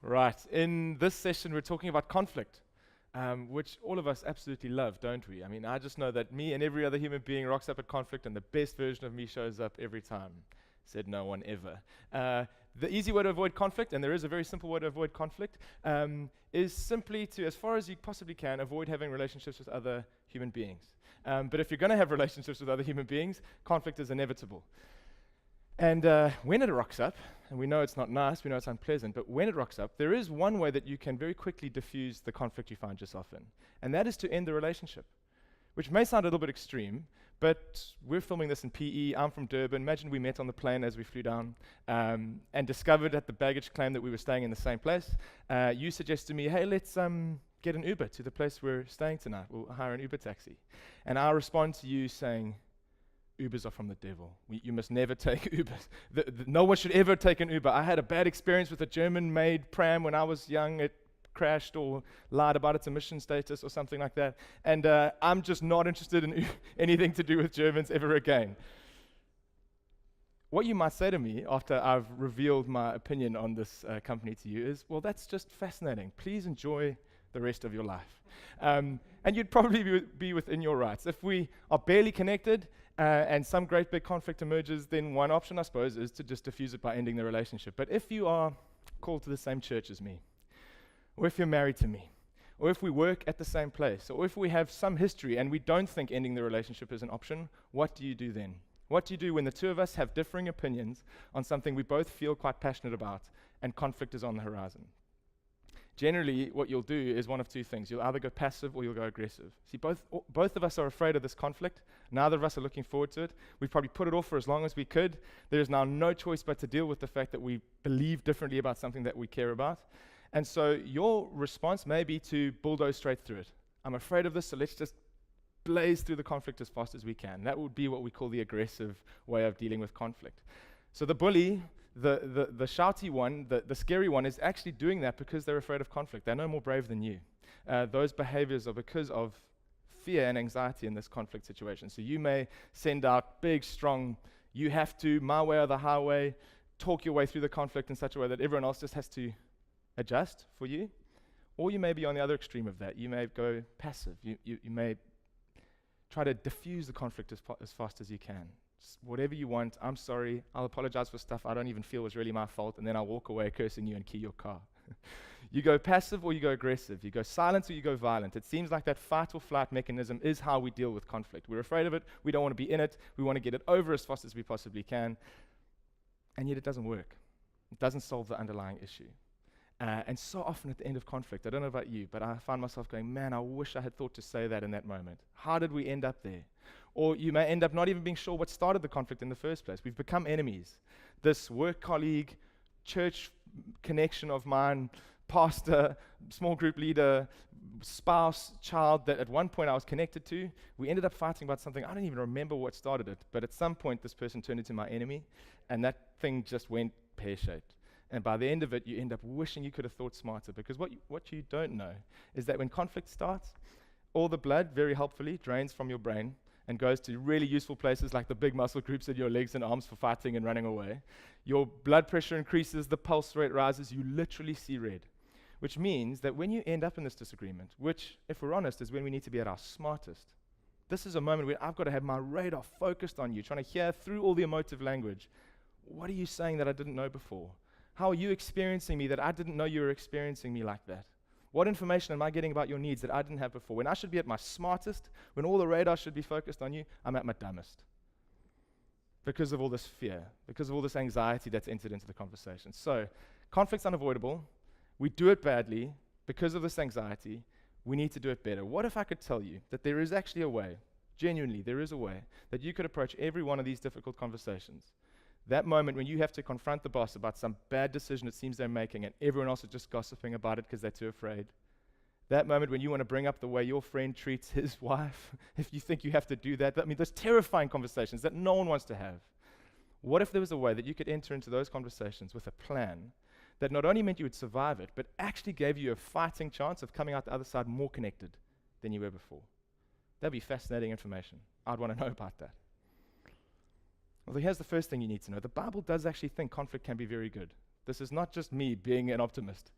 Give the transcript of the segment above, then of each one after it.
Right. In this session, we're talking about conflict, which all of us absolutely love, don't we? I mean, I just know that me and every other human being rocks up at conflict, and the best version of me shows up every time. Said no one ever. The easy way to avoid conflict, and there is a very simple way to avoid conflict, is simply to, as far as you possibly can, avoid having relationships with other human beings. But if you're going to have relationships with other human beings, conflict is inevitable. And when it rocks up, and we know it's not nice, we know it's unpleasant, but when it rocks up, there is one way that you can very quickly diffuse the conflict you find yourself in, and that is to end the relationship, which may sound a little bit extreme, but we're filming this in PE. I'm from Durban. Imagine we met on the plane as we flew down and discovered at the baggage claim that we were staying in the same place. You suggest to me, hey, let's get an Uber to the place we're staying tonight. We'll hire an Uber taxi. And I respond to you saying, Ubers are from the devil. You must never take Ubers. No one should ever take an Uber. I had a bad experience with a German-made pram when I was young. It crashed or lied about its emission status or something like that. And I'm just not interested in anything to do with Germans ever again. What you might say to me after I've revealed my opinion on this company to you is, well, that's just fascinating. Please enjoy the rest of your life. And you'd probably be within your rights. If we are barely connected, and some great big conflict emerges, then one option, I suppose, is to just diffuse it by ending the relationship. But if you are called to the same church as me, or if you're married to me, or if we work at the same place, or if we have some history and we don't think ending the relationship is an option, what do you do then? What do you do when the two of us have differing opinions on something we both feel quite passionate about and conflict is on the horizon? Generally, what you'll do is one of two things. You'll either go passive or you'll go aggressive. See, both of us are afraid of this conflict. Neither of us are looking forward to it. We've probably put it off for as long as we could. There is now no choice but to deal with the fact that we believe differently about something that we care about. And so your response may be to bulldoze straight through it. I'm afraid of this, so let's just blaze through the conflict as fast as we can. That would be what we call the aggressive way of dealing with conflict. So the bully, the shouty one, the scary one, is actually doing that because they're afraid of conflict. They're no more brave than you. Those behaviors are because of fear and anxiety in this conflict situation. So you may send out big, strong, you have to, my way or the highway, talk your way through the conflict in such a way that everyone else just has to adjust for you. Or you may be on the other extreme of that. You may go passive. You may try to diffuse the conflict as fast as you can. Whatever you want, I'm sorry, I'll apologize for stuff I don't even feel was really my fault, and then I'll walk away cursing you and key your car. You go passive or you go aggressive. You go silent or you go violent. It seems like that fight or flight mechanism is how we deal with conflict. We're afraid of it, we don't want to be in it, we want to get it over as fast as we possibly can, and yet it doesn't work. It doesn't solve the underlying issue. And so often at the end of conflict, I don't know about you, but I find myself going, man, I wish I had thought to say that in that moment. How did we end up there? Or you may end up not even being sure what started the conflict in the first place. We've become enemies. This work colleague, church connection of mine, pastor, small group leader, spouse, child that at one point I was connected to, we ended up fighting about something. I don't even remember what started it, but at some point this person turned into my enemy, and that thing just went pear-shaped. And by the end of it, you end up wishing you could have thought smarter, because what you don't know is that when conflict starts, all the blood, very helpfully, drains from your brain and goes to really useful places like the big muscle groups in your legs and arms for fighting and running away. Your blood pressure increases, the pulse rate rises, you literally see red. Which means that when you end up in this disagreement, which, if we're honest, is when we need to be at our smartest, this is a moment where I've got to have my radar focused on you, trying to hear through all the emotive language. What are you saying that I didn't know before? How are you experiencing me that I didn't know you were experiencing me like that? What information am I getting about your needs that I didn't have before? When I should be at my smartest, when all the radar should be focused on you, I'm at my dumbest. Because of all this fear, because of all this anxiety that's entered into the conversation. So, conflict's unavoidable. We do it badly because of this anxiety. We need to do it better. What if I could tell you that there is actually a way, genuinely, there is a way, that you could approach every one of these difficult conversations? That moment when you have to confront the boss about some bad decision it seems they're making and everyone else is just gossiping about it because they're too afraid. That moment when you want to bring up the way your friend treats his wife, if you think you have to do that. I mean, those terrifying conversations that no one wants to have. What if there was a way that you could enter into those conversations with a plan that not only meant you would survive it, but actually gave you a fighting chance of coming out the other side more connected than you were before? That'd be fascinating information. I'd want to know about that. Well, here's the first thing you need to know. The Bible does actually think conflict can be very good. This is not just me being an optimist.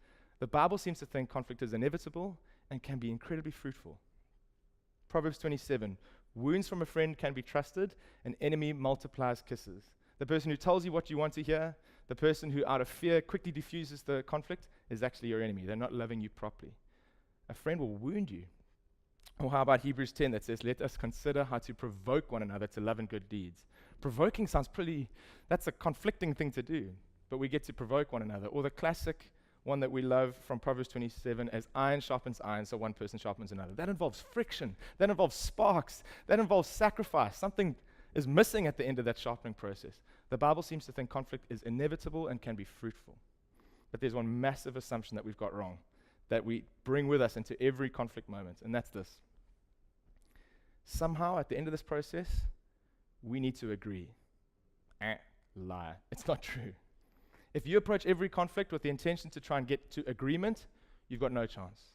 The Bible seems to think conflict is inevitable and can be incredibly fruitful. Proverbs 27, wounds from a friend can be trusted, an enemy multiplies kisses. The person who tells you what you want to hear, the person who out of fear quickly diffuses the conflict, is actually your enemy. They're not loving you properly. A friend will wound you. Or how about Hebrews 10 that says, let us consider how to provoke one another to love and good deeds. Provoking sounds that's a conflicting thing to do, but we get to provoke one another. Or the classic one that we love from Proverbs 27 as iron sharpens iron, so one person sharpens another. That involves friction. That involves sparks. That involves sacrifice. Something is missing at the end of that sharpening process. The Bible seems to think conflict is inevitable and can be fruitful. But there's one massive assumption that we've got wrong, that we bring with us into every conflict moment, and that's this. Somehow, at the end of this process, we need to agree. Lie. It's not true. If you approach every conflict with the intention to try and get to agreement, you've got no chance.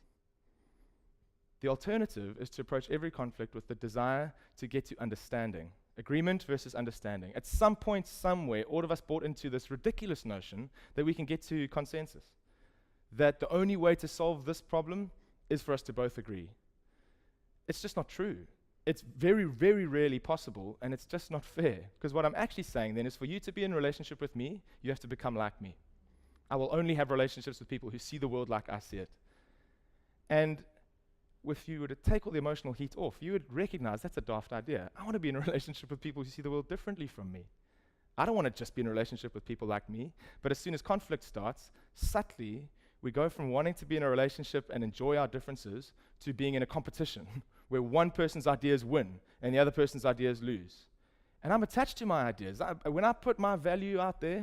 The alternative is to approach every conflict with the desire to get to understanding. Agreement versus understanding. At some point, somewhere, all of us bought into this ridiculous notion that we can get to consensus. That the only way to solve this problem is for us to both agree. It's just not true. It's very, very rarely possible, and it's just not fair. Because what I'm actually saying then is for you to be in a relationship with me, you have to become like me. I will only have relationships with people who see the world like I see it. And if you were to take all the emotional heat off, you would recognize that's a daft idea. I want to be in a relationship with people who see the world differently from me. I don't want to just be in a relationship with people like me, but as soon as conflict starts, subtly, we go from wanting to be in a relationship and enjoy our differences to being in a competition where one person's ideas win and the other person's ideas lose. And I'm attached to my ideas. When I put my value out there,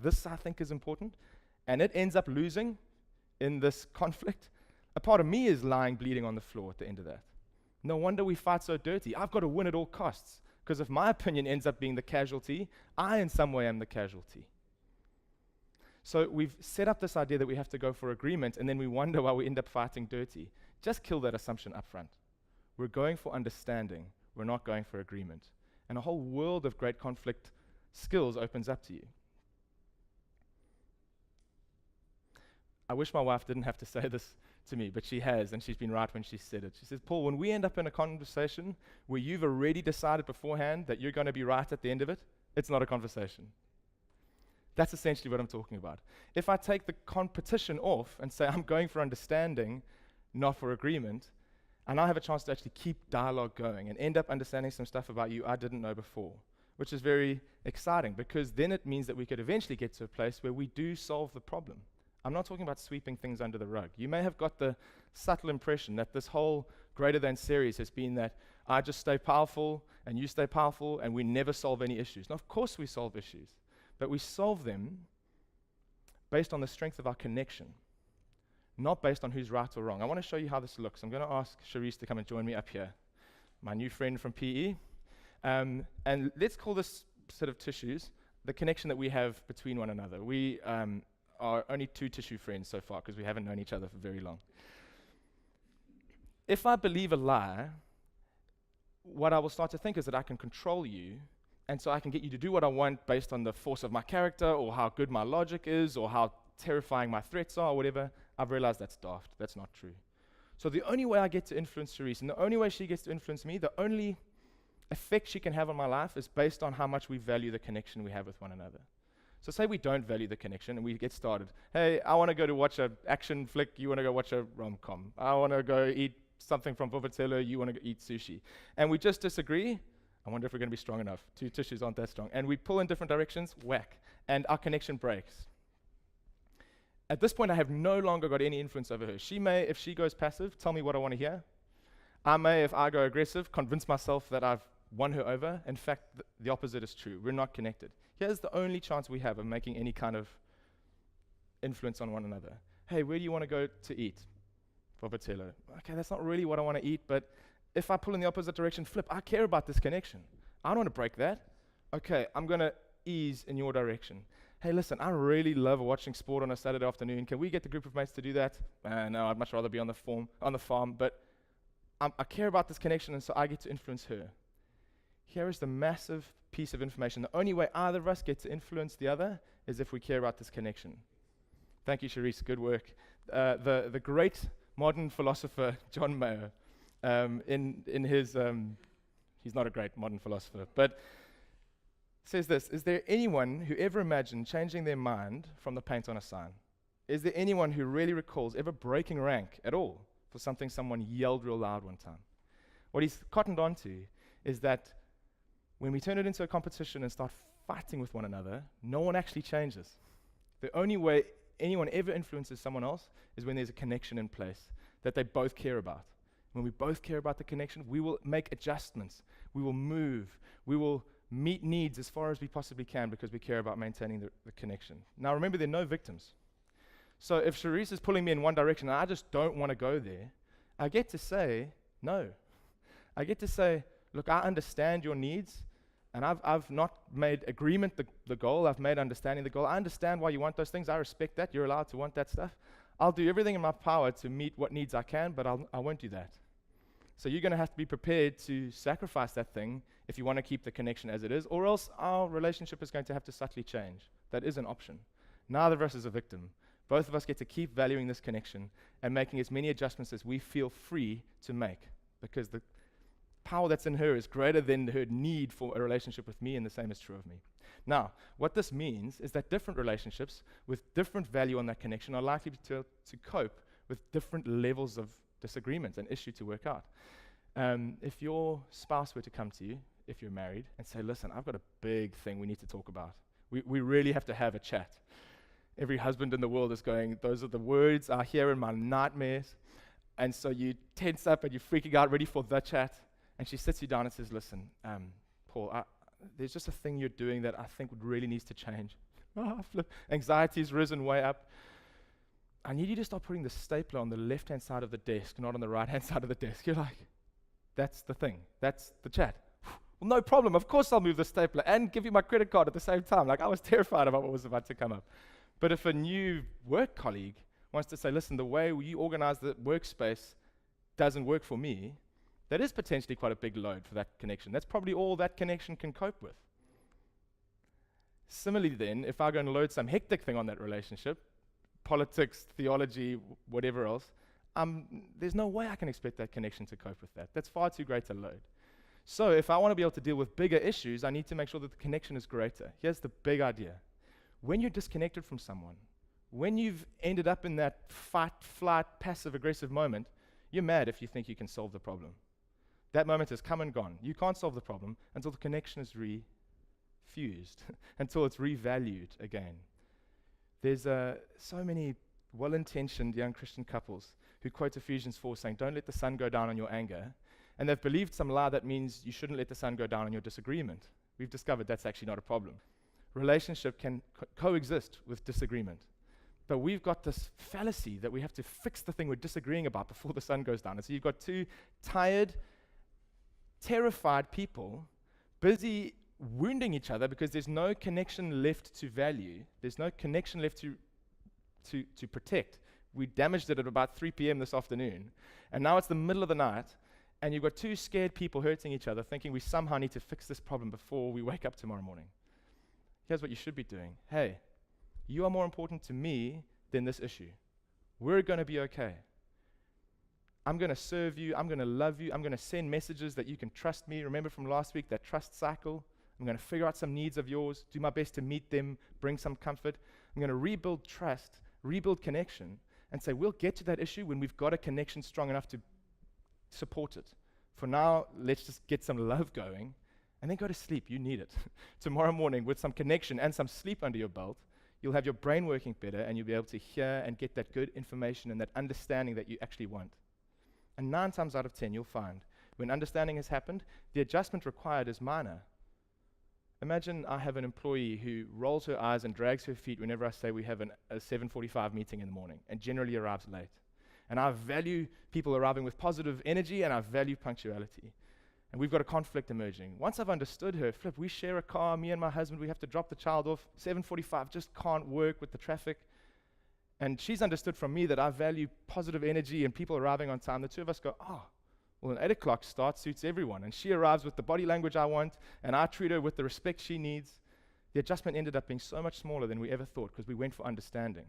this I think is important, and it ends up losing in this conflict, a part of me is lying bleeding on the floor at the end of that. No wonder we fight so dirty. I've got to win at all costs, because if my opinion ends up being the casualty, I in some way am the casualty. So we've set up this idea that we have to go for agreement, and then we wonder why we end up fighting dirty. Just kill that assumption up front. We're going for understanding. We're not going for agreement. And a whole world of great conflict skills opens up to you. I wish my wife didn't have to say this to me, but she has, and she's been right when she said it. She says, Paul, when we end up in a conversation where you've already decided beforehand that you're going to be right at the end of it, it's not a conversation. That's essentially what I'm talking about. If I take the competition off and say I'm going for understanding, not for agreement, and I have a chance to actually keep dialogue going and end up understanding some stuff about you I didn't know before, which is very exciting because then it means that we could eventually get to a place where we do solve the problem. I'm not talking about sweeping things under the rug. You may have got the subtle impression that this whole Greater Than series has been that I just stay powerful and you stay powerful and we never solve any issues. Now, of course we solve issues, but we solve them based on the strength of our connection, not based on who's right or wrong. I want to show you how this looks. I'm going to ask Charisse to come and join me up here, my new friend from PE. And let's call this set of tissues the connection that we have between one another. We are only two tissue friends so far because we haven't known each other for very long. If I believe a lie, what I will start to think is that I can control you, and so I can get you to do what I want based on the force of my character or how good my logic is or how terrifying my threats are or whatever. I've realized that's daft. That's not true. So the only way I get to influence Charisse, and the only way she gets to influence me, the only effect she can have on my life is based on how much we value the connection we have with one another. So say we don't value the connection and we get started. Hey, I want to go to watch an action flick. You want to go watch a rom-com. I want to go eat something from Vuvuzela. You want to go eat sushi. And we just disagree. I wonder if we're going to be strong enough. Two tissues aren't that strong. And we pull in different directions, whack. And our connection breaks. At this point, I have no longer got any influence over her. She may, if she goes passive, tell me what I want to hear. I may, if I go aggressive, convince myself that I've won her over. In fact, the opposite is true. We're not connected. Here's the only chance we have of making any kind of influence on one another. Hey, where do you want to go to eat? Vuvuzela. Okay, that's not really what I want to eat, but if I pull in the opposite direction, flip, I care about this connection. I don't want to break that. Okay, I'm going to ease in your direction. Hey, listen, I really love watching sport on a Saturday afternoon. Can we get the group of mates to do that? No, I'd much rather be on the farm, but I care about this connection, and so I get to influence her. Here is the massive piece of information. The only way either of us get to influence the other is if we care about this connection. Thank you, Charisse. Good work. the great modern philosopher John Mayer, in his, he's not a great modern philosopher, but says this: is there anyone who ever imagined changing their mind from the paint on a sign? Is there anyone who really recalls ever breaking rank at all for something someone yelled real loud one time? What he's cottoned onto is that when we turn it into a competition and start fighting with one another, no one actually changes. The only way anyone ever influences someone else is when there's a connection in place that they both care about. When we both care about the connection, we will make adjustments. We will move. We will meet needs as far as we possibly can because we care about maintaining the connection. Now remember, there are no victims. So if Charisse is pulling me in one direction and I just don't want to go there, I get to say no. I get to say, look, I understand your needs, and I've not made agreement the goal, I've made understanding the goal. I understand why you want those things, I respect that, you're allowed to want that stuff. I'll do everything in my power to meet what needs I can, but I won't do that. So you're going to have to be prepared to sacrifice that thing if you want to keep the connection as it is, or else our relationship is going to have to subtly change. That is an option. Neither of us is a victim. Both of us get to keep valuing this connection and making as many adjustments as we feel free to make, because the power that's in her is greater than her need for a relationship with me, and the same is true of me. Now, what this means is that different relationships with different value on that connection are likely to cope with different levels of disagreements, an issue to work out. If your spouse were to come to you, if you're married, and say, listen, I've got a big thing we need to talk about. We really have to have a chat. Every husband in the world is going, those are the words I hear in my nightmares. And so you tense up and you're freaking out, ready for the chat. And she sits you down and says, listen, Paul, there's just a thing you're doing that I think really needs to change. Anxiety's risen way up. I need you to stop putting the stapler on the left-hand side of the desk, not on the right-hand side of the desk. You're like, that's the thing. That's the chat. Well, no problem. Of course I'll move the stapler and give you my credit card at the same time. Like, I was terrified about what was about to come up. But if a new work colleague wants to say, listen, the way you organize the workspace doesn't work for me, that is potentially quite a big load for that connection. That's probably all that connection can cope with. Similarly then, if I go and load some hectic thing on that relationship, politics, theology, whatever else, there's no way I can expect that connection to cope with that. That's far too great a load. So if I want to be able to deal with bigger issues, I need to make sure that the connection is greater. Here's the big idea. When you're disconnected from someone, when you've ended up in that fight, flight, passive-aggressive moment, you're mad if you think you can solve the problem. That moment has come and gone. You can't solve the problem until the connection is refused, until it's revalued again. There's so many well-intentioned young Christian couples who quote Ephesians 4 saying, don't let the sun go down on your anger. And they've believed some lie that means you shouldn't let the sun go down on your disagreement. We've discovered that's actually not a problem. Relationship can coexist with disagreement. But we've got this fallacy that we have to fix the thing we're disagreeing about before the sun goes down. And so you've got two tired, terrified people busy wounding each other because there's no connection left to value. There's no connection left to protect. We damaged it at about 3 p.m. this afternoon. And now it's the middle of the night, and you've got two scared people hurting each other, thinking we somehow need to fix this problem before we wake up tomorrow morning. Here's what you should be doing. Hey, you are more important to me than this issue. We're going to be okay. I'm going to serve you. I'm going to love you. I'm going to send messages that you can trust me. Remember from last week, that trust cycle. I'm going to figure out some needs of yours, do my best to meet them, bring some comfort. I'm going to rebuild trust, rebuild connection, and say we'll get to that issue when we've got a connection strong enough to support it. For now, let's just get some love going, and then go to sleep. You need it. Tomorrow morning, with some connection and some sleep under your belt, you'll have your brain working better, and you'll be able to hear and get that good information and that understanding that you actually want. And 9 times out of 10, you'll find when understanding has happened, the adjustment required is minor. Imagine I have an employee who rolls her eyes and drags her feet whenever I say we have a 7:45 meeting in the morning, and generally arrives late. And I value people arriving with positive energy, and I value punctuality. And we've got a conflict emerging. Once I've understood her, we share a car, me and my husband, we have to drop the child off. 7:45 just can't work with the traffic. And she's understood from me that I value positive energy and people arriving on time. The two of us go, well, an 8 o'clock start suits everyone. And she arrives with the body language I want, and I treat her with the respect she needs. The adjustment ended up being so much smaller than we ever thought because we went for understanding.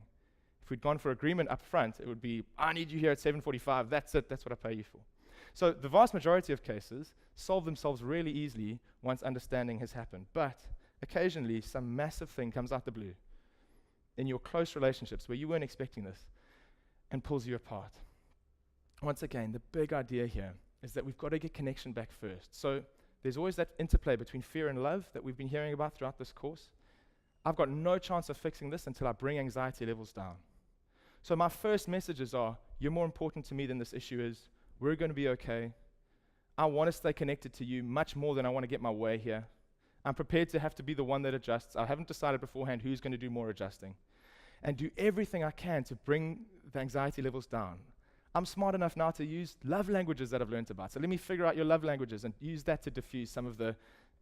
If we'd gone for agreement up front, it would be, I need you here at 7:45, that's it, that's what I pay you for. So the vast majority of cases solve themselves really easily once understanding has happened. But occasionally, some massive thing comes out the blue in your close relationships where you weren't expecting this and pulls you apart. Once again, the big idea here is that we've got to get connection back first. So there's always that interplay between fear and love that we've been hearing about throughout this course. I've got no chance of fixing this until I bring anxiety levels down. So my first messages are, you're more important to me than this issue is. We're going to be okay. I want to stay connected to you much more than I want to get my way here. I'm prepared to have to be the one that adjusts. I haven't decided beforehand who's going to do more adjusting. And do everything I can to bring the anxiety levels down. I'm smart enough now to use love languages that I've learned about. So let me figure out your love languages and use that to diffuse some of the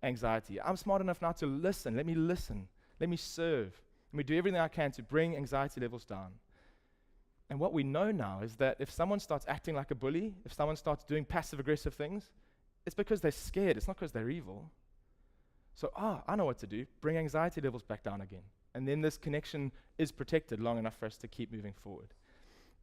anxiety. I'm smart enough now to listen. Let me listen. Let me serve. Let me do everything I can to bring anxiety levels down. And what we know now is that if someone starts acting like a bully, if someone starts doing passive-aggressive things, it's because they're scared. It's not because they're evil. So, I know what to do. Bring anxiety levels back down again. And then this connection is protected long enough for us to keep moving forward.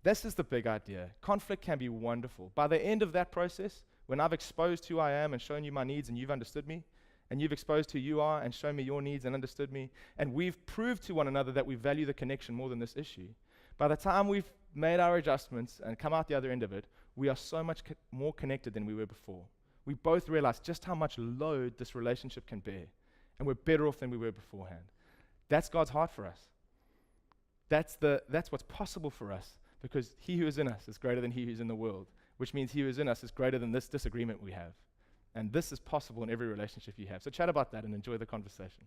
This is the big idea. Conflict can be wonderful. By the end of that process, when I've exposed who I am and shown you my needs and you've understood me, and you've exposed who you are and shown me your needs and understood me, and we've proved to one another that we value the connection more than this issue, by the time we've made our adjustments and come out the other end of it, we are so much more connected than we were before. We both realize just how much load this relationship can bear, and we're better off than we were beforehand. That's God's heart for us. That's what's possible for us, because he who is in us is greater than he who's in the world, which means he who is in us is greater than this disagreement we have. And this is possible in every relationship you have. So chat about that and enjoy the conversation.